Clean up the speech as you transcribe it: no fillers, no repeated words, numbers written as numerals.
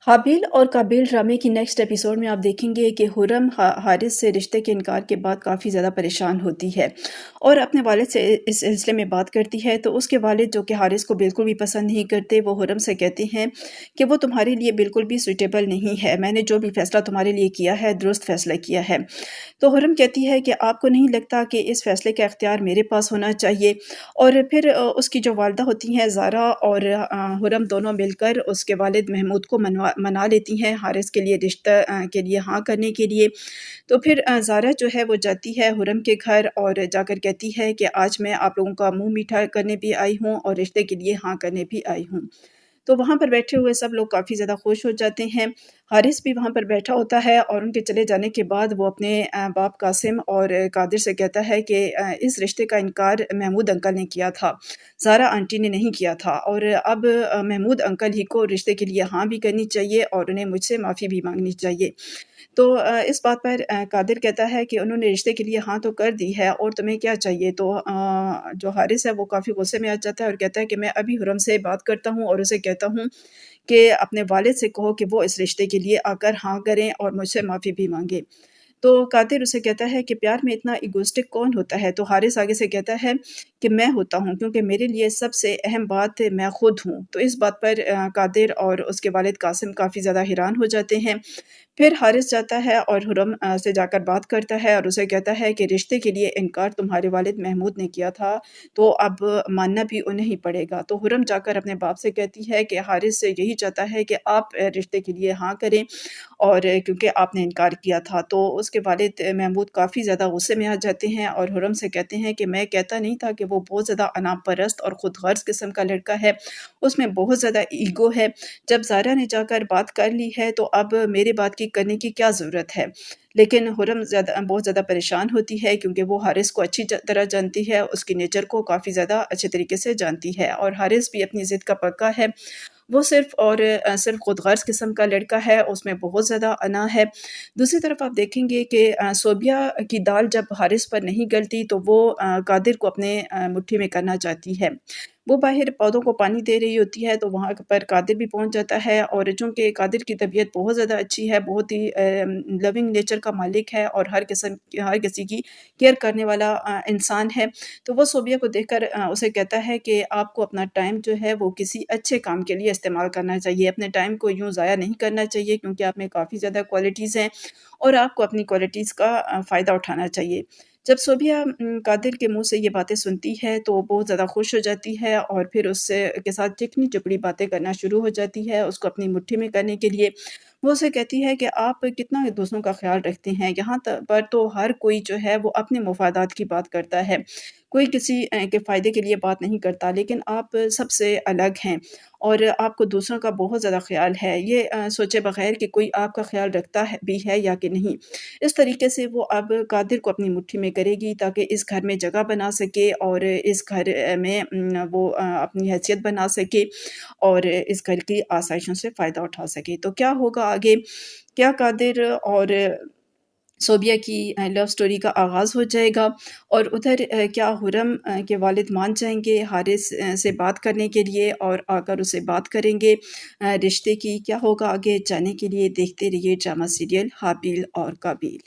हाबिल और काबिल ड्रामे की नेक्स्ट एपिसोड में आप देखेंगे कि हुरम हारिस से रिश्ते के इनकार के बाद काफ़ी ज़्यादा परेशान होती है और अपने वालिद से इस सिलसिले में बात करती है। तो उसके वालिद, जो कि हारिस को बिल्कुल भी पसंद नहीं करते, वो हुरम से कहते हैं कि वो तुम्हारे लिए बिल्कुल भी सूटेबल नहीं है। मैंने जो भी फ़ैसला तुम्हारे लिए किया है, दुरुस्त फ़ैसला किया है। तो हुरम कहती है कि आपको नहीं लगता कि इस फ़ैसले का इख्तियार मेरे पास होना चाहिए। और फिर उसकी जो वालदा होती हैं ज़ारा और हुरम, दोनों मिलकर उसके वालिद महमूद को मना लेती हैं हारिस के लिए रिश्ता के लिए हाँ करने के लिए। तो फिर ज़ारा जो है वो जाती है हुरम के घर और जाकर कहती है कि आज मैं आप लोगों का मुँह मीठा करने भी आई हूँ और रिश्ते के लिए हाँ करने भी आई हूँ। तो वहाँ पर बैठे हुए सब लोग काफ़ी ज़्यादा खुश हो जाते हैं। हारिस भी वहाँ पर बैठा होता है और उनके चले जाने के बाद वो अपने बाप कासिम और कादिर से कहता है कि इस रिश्ते का इनकार महमूद अंकल ने किया था, ज़ारा आंटी ने नहीं किया था, और अब महमूद अंकल ही को रिश्ते के लिए हाँ भी करनी चाहिए और उन्हें मुझसे माफ़ी भी माँगनी चाहिए। तो इस बात पर कादिर कहता है कि उन्होंने रिश्ते के लिए हाँ तो कर दी है और तुम्हें क्या चाहिए? तो जो हारिस है वो काफ़ी गुस्से में आ जाता है और कहता है कि मैं अभी हुरम से बात करता हूँ और उसे कहता हूँ कि अपने वालिद से कहो कि वो इस रिश्ते के लिए आकर हाँ करें और मुझसे माफ़ी भी माँगे। तो कादिर उसे कहता है कि प्यार में इतना इगोइस्टिक कौन होता है? तो हारिस आगे से कहता है कि मैं होता हूँ, क्योंकि मेरे लिए सबसे अहम बात मैं खुद हूँ। तो इस बात पर कादिर और उसके वालिद कासिम काफ़ी ज़्यादा हैरान हो जाते हैं। फिर हारिस जाता है और हुरम से जाकर बात करता है और उसे कहता है कि रिश्ते के लिए इनकार तुम्हारे वालिद महमूद ने किया था, तो अब मानना भी उन्हें ही पड़ेगा। तो हुरम जाकर अपने बाप से कहती है कि हारिस से यही चाहता है कि आप रिश्ते के लिए हाँ करें, और क्योंकि आपने इनकार किया था। तो उसके वालिद महमूद काफ़ी ज़्यादा गुस्से में आ जाते हैं और हुरम से कहते हैं कि मैं कहता नहीं था कि वो बहुत ज़्यादा अना परस्त और खुद गर्ज़ किस्म का लड़का है, उसमें बहुत ज़्यादा ईगो है। जब ज़ारा ने जाकर बात कर ली है तो अब मेरे बात की करने की क्या ज़रूरत है? लेकिन हुरम बहुत ज़्यादा परेशान होती है, क्योंकि वो हारिस को अच्छी तरह जानती है, उसकी नेचर को काफ़ी ज़्यादा अच्छे तरीके से जानती है और हारिस भी अपनी ज़िद का पक्का है। वो सिर्फ़ खुदगर्ज़ किस्म का लड़का है, उसमें बहुत ज़्यादा अना है। दूसरी तरफ आप देखेंगे कि सोबिया की दाल जब हारिस पर नहीं गलती तो वो कादिर को अपने मुट्ठी में करना चाहती है। वो बाहर पौधों को पानी दे रही होती है, तो वहाँ पर कादिर भी पहुँच जाता है, और चूँकि कादिर की तबीयत बहुत ज़्यादा अच्छी है, बहुत ही लविंग नेचर का मालिक है और हर किसी की केयर करने वाला इंसान है। तो वो सोबिया को देखकर उसे कहता है कि आपको अपना टाइम जो है वो किसी अच्छे काम के लिए इस्तेमाल करना चाहिए। अपने टाइम को यूँ ज़ाया नहीं करना चाहिए, क्योंकि आप में काफ़ी ज़्यादा क्वालिटीज़ हैं और आपको अपनी क्वालिटीज़ का फ़ायदा उठाना चाहिए। जब सोबिया कादिर के मुँह से ये बातें सुनती है तो वो बहुत ज़्यादा खुश हो जाती है और फिर उससे के साथ चिकनी-चुपड़ी बातें करना शुरू हो जाती है, उसको अपनी मुट्ठी में करने के लिए। वो उसे कहती है कि आप कितना दूसरों का ख़्याल रखते हैं, यहाँ त पर तो हर कोई जो है वो अपने मफ़ादात की बात करता है। कोई किसी के फ़ायदे के लिए बात नहीं करता, लेकिन आप सबसे अलग हैं और आपको दूसरों का बहुत ज़्यादा ख़्याल है। ये सोचे बगैर कि कोई आपका ख़्याल रखता है भी है या कि नहीं। इस तरीके से वो अब कादिर को अपनी मुट्ठी में करेगी ताकि इस घर में जगह बना सके और इस घर में वो अपनी हैसियत बना सके और इस घर की आसाइशों से फ़ायदा उठा सके। तो क्या होगा आगे? क्या कादिर और सोबिया की लव स्टोरी का आगाज़ हो जाएगा, और उधर क्या हुरम के वालिद मान जाएँगे हारिस से बात करने के लिए और आकर उससे बात करेंगे रिश्ते की? क्या होगा आगे? जानने के लिए देखते रहिए ड्रामा सीरियल हाबिल और काबिल।